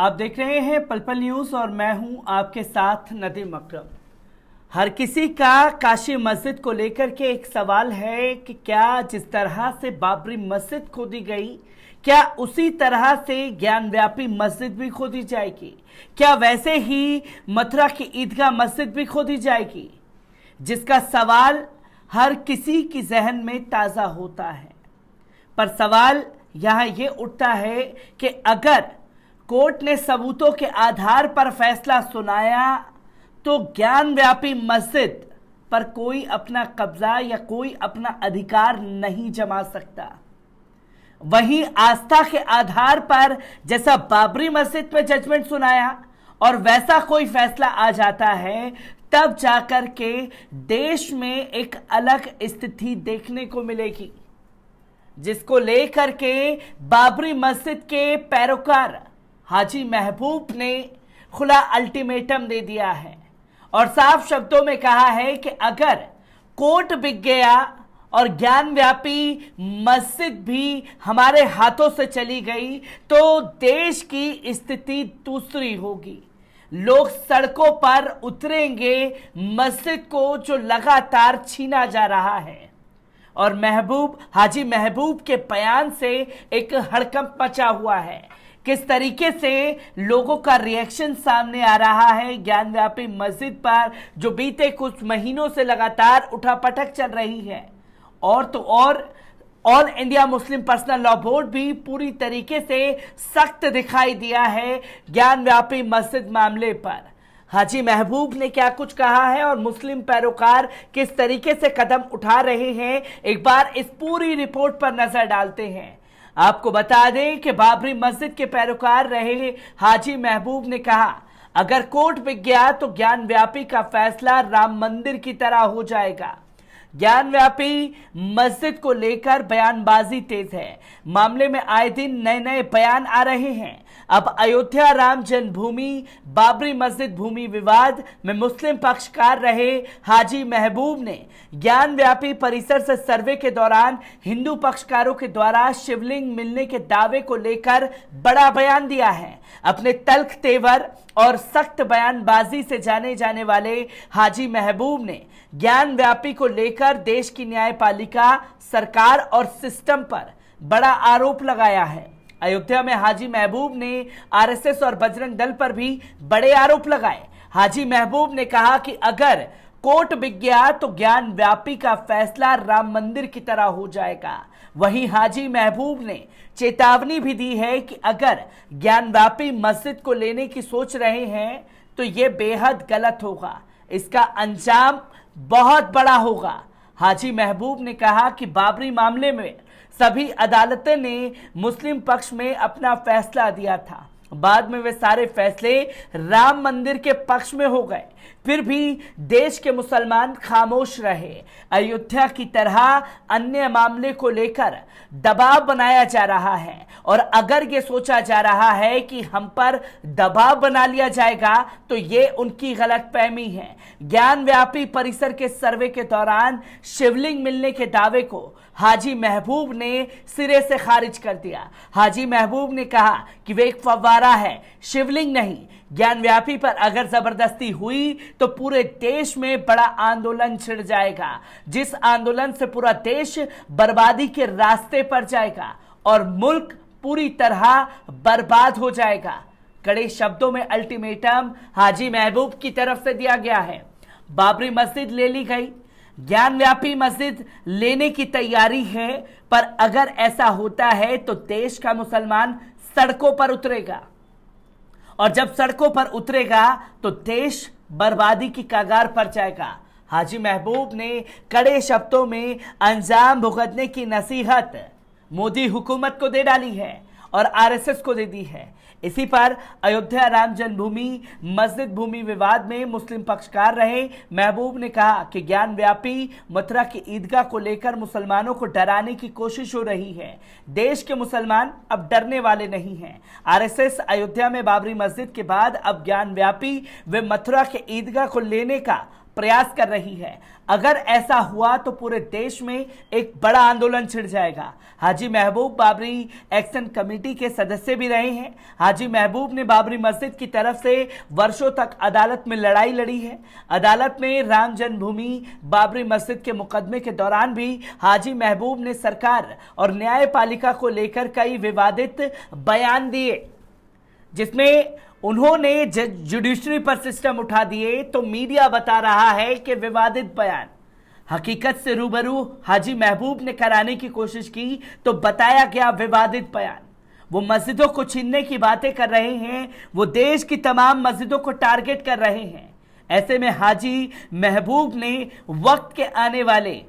आप देख रहे हैं पल पल न्यूज और मैं हूं आपके साथ नदीम अकरम। हर किसी का काशी मस्जिद को लेकर के एक सवाल है कि क्या जिस तरह से बाबरी मस्जिद खोदी गई, क्या उसी तरह से ज्ञानव्यापी मस्जिद भी खोदी जाएगी? क्या वैसे ही मथुरा की ईदगाह मस्जिद भी खोदी जाएगी? जिसका सवाल हर किसी की जहन में ताज़ा होता है। पर सवाल यहाँ ये उठता है कि अगर कोर्ट ने सबूतों के आधार पर फैसला सुनाया तो ज्ञानव्यापी मस्जिद पर कोई अपना कब्जा या कोई अपना अधिकार नहीं जमा सकता। वहीं आस्था के आधार पर जैसा बाबरी मस्जिद पे जजमेंट सुनाया और वैसा कोई फैसला आ जाता है, तब जाकर के देश में एक अलग स्थिति देखने को मिलेगी, जिसको लेकर के बाबरी मस्जिद के पैरोकार हाजी महबूब ने खुला अल्टीमेटम दे दिया है और साफ शब्दों में कहा है कि अगर कोर्ट बिक गया और ज्ञानव्यापी मस्जिद भी हमारे हाथों से चली गई तो देश की स्थिति दूसरी होगी। लोग सड़कों पर उतरेंगे मस्जिद को जो लगातार छीना जा रहा है। और हाजी महबूब के बयान से एक हड़कंप मचा हुआ है। किस तरीके से लोगों का रिएक्शन सामने आ रहा है ज्ञानव्यापी मस्जिद पर, जो बीते कुछ महीनों से लगातार उठापटक चल रही है। और तो और all India Muslim personal law board भी पूरी तरीके से सख्त दिखाई दिया है ज्ञानव्यापी मस्जिद मामले पर। हाजी महबूब ने क्या कुछ कहा है और मुस्लिम पैरोकार किस तरीके से कदम उठा रहे हैं, एक बार इस पूरी रिपोर्ट पर नजर डालते हैं। आपको बता दें कि बाबरी मस्जिद के पैरोकार रहे हाजी महबूब ने कहा, अगर कोर्ट बिक गया तो ज्ञानव्यापी का फैसला राम मंदिर की तरह हो जाएगा। ज्ञानव्यापी मस्जिद को लेकर बयानबाजी तेज है। मामले में आए दिन नए नए बयान आ रहे हैं। अब अयोध्या राम जन्मभूमि बाबरी मस्जिद भूमि विवाद में मुस्लिम पक्षकार रहे हाजी महबूब ने ज्ञानव्यापी परिसर से सर्वे के दौरान हिंदू पक्षकारों के द्वारा शिवलिंग मिलने के दावे को लेकर बड़ा बयान दिया है। अपने तल्ख तेवर और सख्त बयानबाजी से जाने जाने वाले हाजी महबूब ने ज्ञानव्यापी को लेकर देश की न्यायपालिका, सरकार और सिस्टम पर बड़ा आरोप लगाया है। अयोध्या में हाजी महबूब ने आरएसएस और बजरंग दल पर भी बड़े आरोप लगाए। हाजी महबूब ने कहा कि अगर कोर्ट बिक गया तो ज्ञानव्यापी का फैसला राम मंदिर की तरह हो जाएगा। वहीं हाजी महबूब ने चेतावनी भी दी है कि अगर ज्ञानव्यापी मस्जिद को लेने की सोच रहे हैं तो यह बेहद गलत होगा, इसका अंजाम बहुत बड़ा होगा। हाजी महबूब ने कहा कि बाबरी मामले में सभी अदालतें ने मुस्लिम पक्ष में अपना फैसला दिया था, बाद में वे सारे फैसले राम मंदिर के पक्ष में हो गए, फिर भी देश के मुसलमान खामोश रहे। अयोध्या की तरह अन्य मामले को लेकर दबाव बनाया जा रहा है और अगर ये सोचा जा रहा है कि हम पर दबाव बना लिया जाएगा तो ये उनकी गलतफहमी है। ज्ञानव्यापी परिसर के सर्वे के दौरान शिवलिंग मिलने के दावे को हाजी महबूब ने सिरे से खारिज कर दिया। हाजी महबूब ने कहा कि वे एक फव्वारा है, शिवलिंग नहीं। ज्ञानव्यापी पर अगर जबरदस्ती हुई तो पूरे देश में बड़ा आंदोलन छिड़ जाएगा, जिस आंदोलन से पूरा देश बर्बादी के रास्ते पर जाएगा और मुल्क पूरी तरह बर्बाद हो जाएगा। कड़े शब्दों में अल्टीमेटम हाजी महबूब की तरफ से दिया गया है। बाबरी मस्जिद ले ली गई, ज्ञानव्यापी मस्जिद लेने की तैयारी है, पर अगर ऐसा होता है तो देश का मुसलमान सड़कों पर उतरेगा और जब सड़कों पर उतरेगा तो देश बर्बादी की कगार पर जाएगा। हाजी महबूब ने कड़े शब्दों में अंजाम भुगतने की नसीहत मोदी हुकूमत को दे डाली है और आरएसएस को दे दी है। इसी पर अयोध्या राम जन्मभूमि मस्जिद भूमि विवाद में मुस्लिम पक्षकार रहे महबूब ने कहा कि ज्ञानव्यापी मथुरा की ईदगाह को लेकर मुसलमानों को डराने की कोशिश हो रही है। देश के मुसलमान अब डरने वाले नहीं हैं। आरएसएस अयोध्या में बाबरी मस्जिद के बाद अब ज्ञानव्यापी व मथुरा के ईदगाह को लेने का प्रयास कर रही है। अगर ऐसा हुआ तो पूरे देश में एक बड़ा आंदोलन छिड़ जाएगा। हाजी महबूब बाबरी एक्शन कमेटी के सदस्य भी रहे हैं। हाजी महबूब ने बाबरी मस्जिद की तरफ से वर्षों तक अदालत में लड़ाई लड़ी है। अदालत में राम जन्मभूमि बाबरी मस्जिद के मुकदमे के दौरान भी हाजी महबूब ने सरकार और न्यायपालिका को लेकर कई विवादित बयान दिए, जिसमें उन्होंने जुडिशरी पर सिस्टम उठा दिए। तो मीडिया बता रहा है कि विवादित बयान हकीकत से रूबरू हाजी महबूब ने कराने की कोशिश की तो बताया गया विवादित बयान। वो मस्जिदों को छीनने की बातें कर रहे हैं, वो देश की तमाम मस्जिदों को टारगेट कर रहे हैं। ऐसे में हाजी महबूब ने वक्त के आने वाले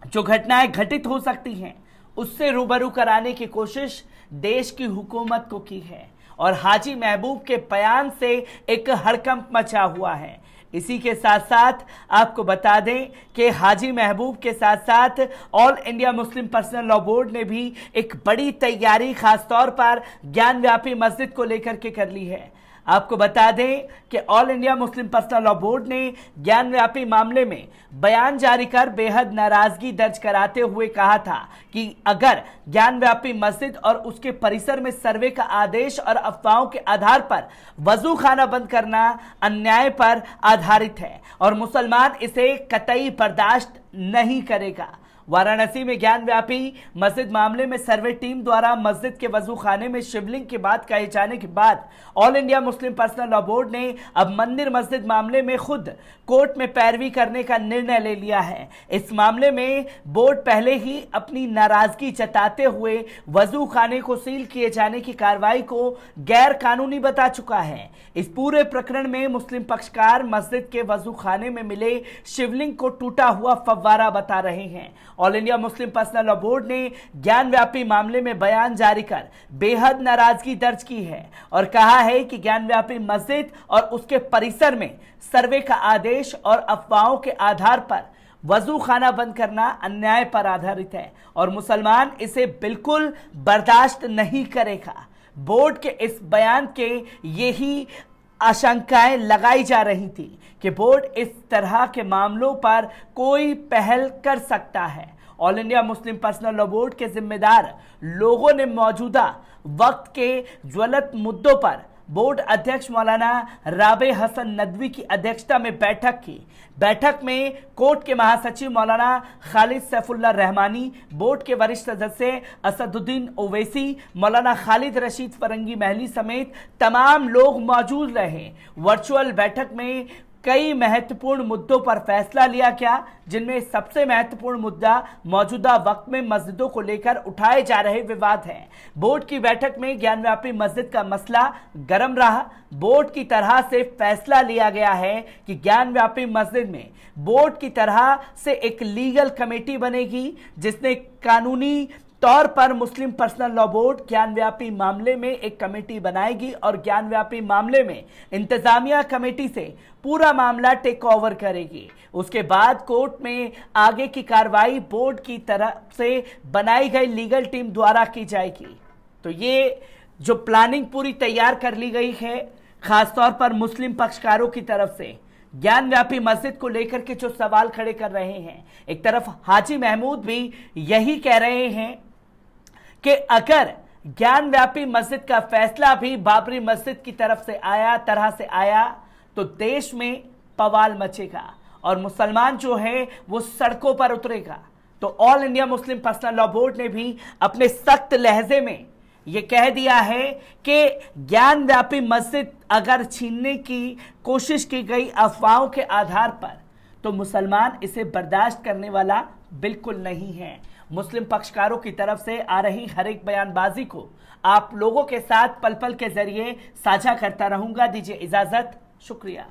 जो घटनाएं घटित हो सकती हैं उससे रूबरू कराने की कोशिश देश की हुकूमत को की है और हाजी महबूब के बयान से एक हड़कंप मचा हुआ है। इसी के साथ साथ आपको बता दें कि हाजी महबूब के साथ साथ all India Muslim personal law board ने भी एक बड़ी तैयारी खासतौर पर ज्ञानव्यापी मस्जिद को लेकर के कर ली है। आपको बता दें कि all India Muslim personal law board ने ज्ञानव्यापी मामले में बयान जारी कर बेहद नाराजगी दर्ज कराते हुए कहा था कि अगर ज्ञानव्यापी मस्जिद और उसके परिसर में सर्वे का आदेश और अफवाहों के आधार पर वजू खाना बंद करना अन्याय पर आधारित है और मुसलमान इसे कतई बर्दाश्त नहीं करेगा। वाराणसी में ज्ञानव्यापी मस्जिद मामले में सर्वे टीम द्वारा मस्जिद के वजू खाने में शिवलिंग की बात कहे जाने के बाद all India Muslim personal law board ने अब मंदिर मस्जिद मामले में खुद कोर्ट में पैरवी करने का निर्णय ले लिया है। इस मामले में बोर्ड पहले ही अपनी नाराजगी जताते हुए वजू खाने को सील किए जाने की कार्रवाई को गैर कानूनी बता चुका है। इस पूरे प्रकरण में मुस्लिम पक्षकार मस्जिद के वजू खाने में मिले शिवलिंग को टूटा हुआ फव्वारा बता रहे हैं। All India Muslim personal law board ने ज्ञानव्यापी मामले में बयान जारी कर बेहद नाराजगी दर्ज की है और कहा है कि ज्ञानव्यापी मस्जिद और उसके परिसर में सर्वे का आदेश और अफवाहों के आधार पर वजू खाना बंद करना अन्याय पर आधारित है और मुसलमान इसे बिल्कुल बर्दाश्त नहीं करेगा। बोर्ड के इस बयान के यही आशंकाएं लगाई जा रही थी कि बोर्ड इस तरह के मामलों पर कोई पहल कर सकता है। All India Muslim personal law board के जिम्मेदार लोगों ने मौजूदा वक्त के ज्वलंत मुद्दों पर बोर्ड अध्यक्ष मौलाना राबे हसन नदवी की अध्यक्षता में बैठक की। बैठक में कोर्ट के महासचिव मौलाना खालिद सैफुल्लाह रहमानी, बोर्ड के वरिष्ठ सदस्य असदुद्दीन ओवैसी, मौलाना खालिद रशीद फरंगी महली समेत तमाम लोग मौजूद रहे। वर्चुअल बैठक में कई महत्वपूर्ण मुद्दों पर फैसला लिया गया, जिनमें सबसे महत्वपूर्ण मुद्दा मौजूदा वक्त में मस्जिदों को लेकर उठाए जा रहे विवाद हैं। बोर्ड की बैठक में ज्ञानव्यापी मस्जिद का मसला गर्म रहा। बोर्ड की तरह से फैसला लिया गया है कि ज्ञानव्यापी मस्जिद में बोर्ड की तरह से एक लीगल कमेटी बनेगी, जिसने कानूनी तौर पर मुस्लिम पर्सनल लॉ बोर्ड ज्ञानव्यापी मामले में एक कमेटी बनाएगी और ज्ञानव्यापी मामले में इंतजामिया कमेटी से पूरा मामला टेक ओवर करेगी। उसके बाद कोर्ट में आगे की कार्रवाई बोर्ड की तरफ से बनाई गई लीगल टीम द्वारा की जाएगी। तो ये जो प्लानिंग पूरी तैयार कर ली गई है, खासतौर पर मुस्लिम पक्षकारों की तरफ से ज्ञानव्यापी मस्जिद को लेकर के जो सवाल खड़े कर रहे हैं, एक तरफ हाजी महमूद भी यही कह रहे हैं कि अगर ज्ञानव्यापी मस्जिद का फैसला भी बाबरी मस्जिद की तरफ से आया तो देश में बवाल मचेगा और मुसलमान जो है वो सड़कों पर उतरेगा। तो all India Muslim personal law board ने भी अपने सख्त लहजे में ये कह दिया है कि ज्ञानव्यापी मस्जिद अगर छीनने की कोशिश की गई अफवाहों के आधार पर तो मुसलमान इसे बर्दाश्त करने वाला बिल्कुल नहीं है। मुस्लिम पक्षकारों की तरफ से आ रही हर एक बयानबाजी को आप लोगों के साथ पल पल के जरिए साझा करता रहूंगा। दीजिए इजाजत, शुक्रिया।